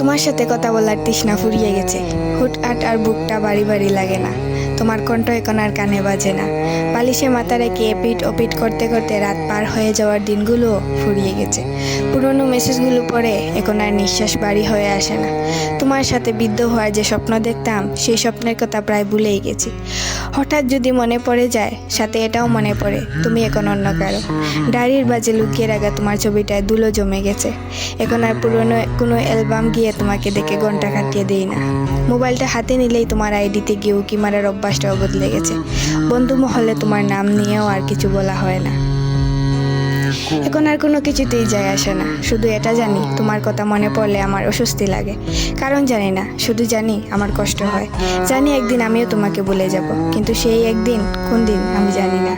তোমার সাথে কথা বলার তৃষ্ণা ফুরিয়ে গেছে। হুটহাট আর বুকটা বাড়ি বাড়ি লাগে না। তোমার কণ্ঠ এখন আর কানে বাজে না। বালিশে মাথা রেখে এপিট ওপিট করতে করতে রাত পার হয়ে যাওয়ার দিনগুলো ফুরিয়ে গেছে। পুরনো মেসেজগুলো পড়ে এখন আর নিঃশ্বাস বাড়ি হয়ে আসে না। তোমার সাথে বিদ্ধ হওয়ার যে স্বপ্ন দেখতাম, সেই স্বপ্নের কথা প্রায় ভুলেই গেছি। হঠাৎ যদি মনে পড়ে যায়, সাথে এটাও মনে পড়ে তুমি এখন অন্য কারো। ডায়েরির বাজে লুকিয়ে রাখা তোমার ছবিটায় ধুলো জমে গেছে। এখন আর পুরনো কোনো অ্যালবাম গিয়ে তোমাকে দেখে ঘন্টা কাটিয়ে দেই না। মোবাইলটা হাতে নিলেই তোমার আইডিতে গিয়ে উকি মারার অভ্যাসটাও বদলে গেছে। বন্ধু মহলে তোমার নাম নিয়েও আর কিছু বলা হয় না। এখন আর কোনো কিছুতেই যায় আসে না। শুধু এটা জানি, তোমার কথা মনে পড়লে আমার অস্বস্তি লাগে। কারণ জানি না, শুধু জানি আমার কষ্ট হয়। জানি একদিন আমিও তোমাকে ভুলে যাব, কিন্তু সেই একদিন কোন দিন আমি জানি না।